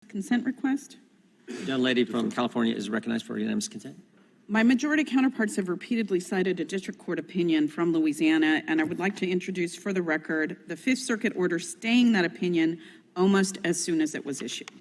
consent request. The gentlelady from California is recognized for unanimous consent. My majority counterparts have repeatedly cited a district court opinion from Louisiana, and I would like to introduce for the record the Fifth Circuit order staying that opinion almost as soon as it was issued.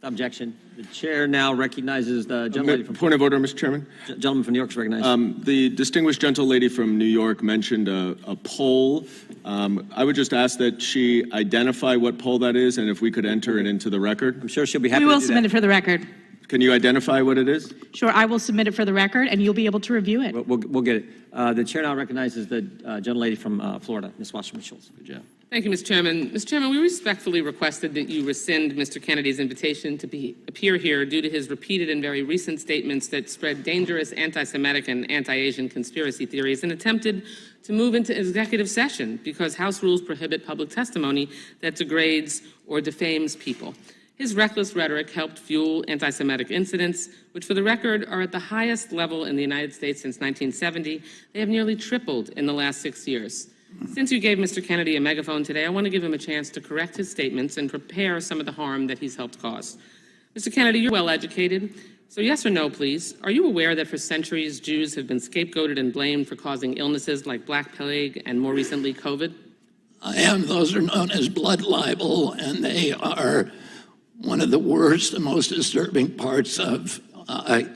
Objection. The chair now recognizes the gentlelady from... Point of order, Mr. Chairman. Gentleman from New York is recognized. The distinguished gentlelady from New York mentioned a poll. I would just ask that she identify what poll that is, and if we could enter it into the record. I'm sure she'll be happy We to will do submit that. it for the record. Can you identify what it is? Sure, I will submit it for the record, and you'll be able to review it. We'll get it. The chair now recognizes the gentlelady from Florida, Ms. Wasserman Schultz. Good job. Thank you, Mr. Chairman. Mr. Chairman, we respectfully requested that you rescind Mr. Kennedy's invitation to appear here due to his repeated and very recent statements that spread dangerous anti-Semitic and anti-Asian conspiracy theories and attempted to move into executive session because House rules prohibit public testimony that degrades or defames people. His reckless rhetoric helped fuel anti-Semitic incidents, which for the record are at the highest level in the United States since 1970. They have nearly tripled in the last 6 years. Since you gave Mr. Kennedy a megaphone today, I want to give him a chance to correct his statements and prepare some of the harm that he's helped cause. Mr. Kennedy, you're well educated, so yes or no, please. Are you aware that for centuries Jews have been scapegoated and blamed for causing illnesses like Black Plague and more recently COVID? I am. Those are known as blood libel, and they are one of the worst and most disturbing parts of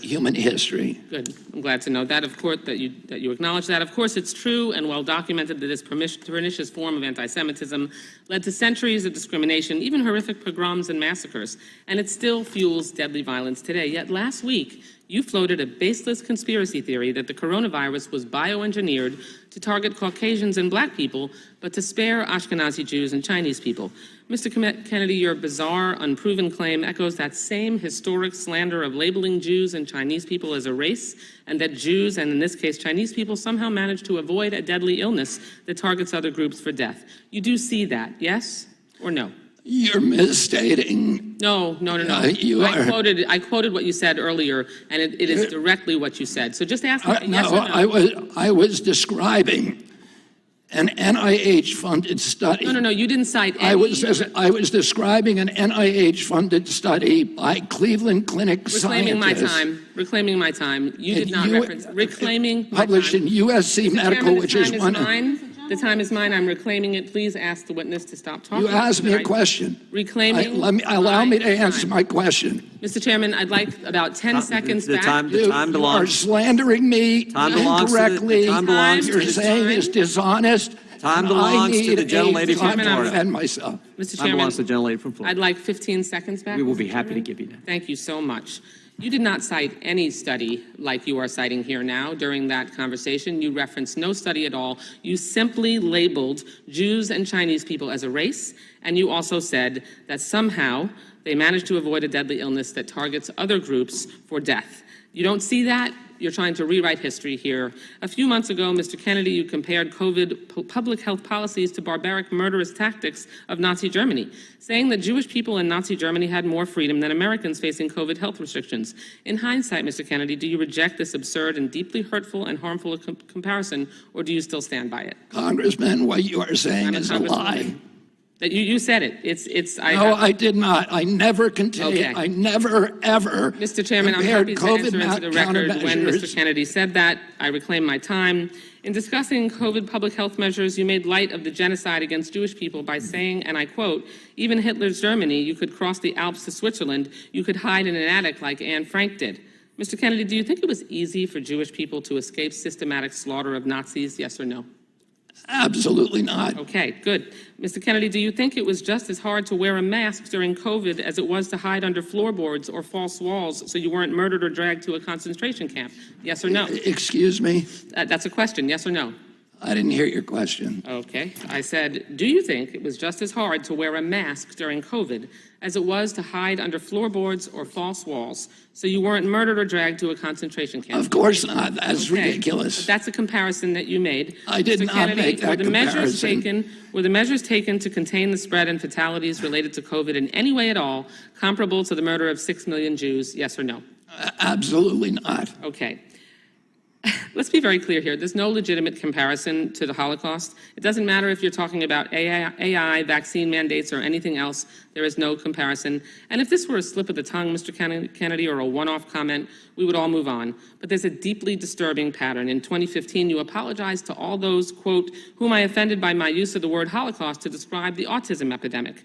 human history. Good. I'm glad to know that, of course, that you acknowledge that. Of course, it's true and well documented that this pernicious form of anti-Semitism led to centuries of discrimination, even horrific pogroms and massacres, and it still fuels deadly violence today. Yet last week, you floated a baseless conspiracy theory that the coronavirus was bioengineered to target Caucasians and Black people, but to spare Ashkenazi Jews and Chinese people. Mr. Kennedy, your bizarre, unproven claim echoes that same historic slander of labeling Jews and Chinese people as a race, and that Jews, and in this case Chinese people, somehow managed to avoid a deadly illness that targets other groups for death. You do see that, yes or no? You're misstating. No. I quoted what you said earlier, and it is directly what you said. So just ask me yes or no. I was describing an NIH-funded study. No, you didn't cite any. I was describing an NIH-funded study by Cleveland Clinic scientists. Reclaiming my time. You did not reference reclaiming my published time. in USC Mr. Medical, Chairman, which is one of... The time is mine. I'm reclaiming it. Please ask the witness to stop talking. You asked me a question. Reclaiming. Allow me to answer my question. Mr. Chairman, I'd like about 10 seconds back. The time belongs. You are slandering me incorrectly. You're saying it's dishonest. Time belongs to the gentlelady from Florida. Defend myself. Mr. Time Chairman, belongs to the gentlelady from Florida. I'd like 15 seconds back. We will be happy to give you that. Thank you so much. You did not cite any study like you are citing here now during that conversation. You referenced no study at all. You simply labeled Jews and Chinese people as a race, and you also said that somehow they managed to avoid a deadly illness that targets other groups for death. You don't see that? You're trying to rewrite history here. A few months ago, Mr. Kennedy, you compared COVID public health policies to barbaric murderous tactics of Nazi Germany, saying that Jewish people in Nazi Germany had more freedom than Americans facing COVID health restrictions. In hindsight, Mr. Kennedy, do you reject this absurd and deeply hurtful and harmful comparison, or do you still stand by it? Congressman, what you are saying is a lie. You said it. I did not. I never contained. Okay. I never, ever. Mr. Chairman, I'm happy to enter into the record when Mr. Kennedy said that. I reclaim my time. In discussing COVID public health measures, you made light of the genocide against Jewish people by saying, and I quote, even Hitler's Germany, you could cross the Alps to Switzerland, you could hide in an attic like Anne Frank did. Mr. Kennedy, do you think it was easy for Jewish people to escape systematic slaughter of Nazis, yes or no? Absolutely not. Okay, good. Mr. Kennedy, do you think it was just as hard to wear a mask during COVID as it was to hide under floorboards or false walls so you weren't murdered or dragged to a concentration camp? Yes or no? Excuse me? That's a question, yes or no? I didn't hear your question. Okay. I said, do you think it was just as hard to wear a mask during COVID as it was to hide under floorboards or false walls so you weren't murdered or dragged to a concentration camp? Of course not. That's ridiculous. But that's a comparison that you made. I did not make that comparison. Were the measures taken to contain the spread and fatalities related to COVID in any way at all comparable to the murder of 6 million Jews, yes or no? Absolutely not. Okay. let's be very clear here. There's no legitimate comparison to the Holocaust. It doesn't matter if you're talking about AI, vaccine mandates, or anything else. There is no comparison. And if this were a slip of the tongue, Mr. Kennedy, or a one-off comment, we would all move on. But there's a deeply disturbing pattern. In 2015, you apologized to all those, quote, whom I offended by my use of the word Holocaust to describe the autism epidemic.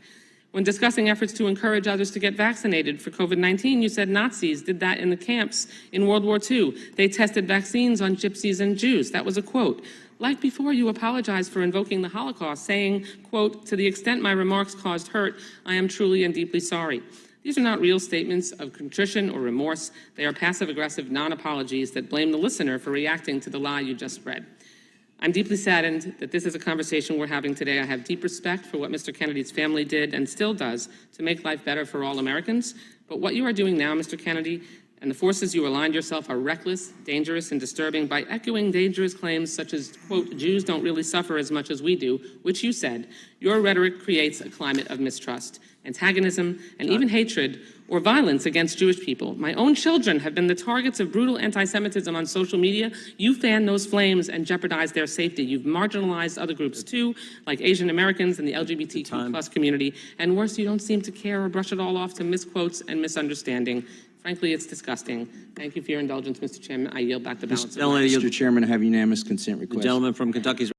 When discussing efforts to encourage others to get vaccinated for COVID-19, you said Nazis did that in the camps in World War II. They tested vaccines on gypsies and Jews. That was a quote. Like before, you apologized for invoking the Holocaust, saying, quote, to the extent my remarks caused hurt, I am truly and deeply sorry. These are not real statements of contrition or remorse. They are passive-aggressive non-apologies that blame the listener for reacting to the lie you just spread. I'm deeply saddened that this is a conversation we're having today. I have deep respect for what Mr. Kennedy's family did and still does to make life better for all Americans. But what you are doing now, Mr. Kennedy, and the forces you aligned yourself are reckless, dangerous, and disturbing by echoing dangerous claims such as, quote, Jews don't really suffer as much as we do, which you said. Your rhetoric creates a climate of mistrust, antagonism, and even hatred or violence against Jewish people. My own children have been the targets of brutal anti-Semitism on social media. You fan those flames and jeopardize their safety. You've marginalized other groups too, like Asian Americans and the LGBTQ plus community. And worse, you don't seem to care or brush it all off to misquotes and misunderstanding. Frankly, it's disgusting. Thank you for your indulgence, Mr. Chairman. I yield back the balance of my time. Mr. Chairman, I have unanimous consent The request. gentleman from Kentucky's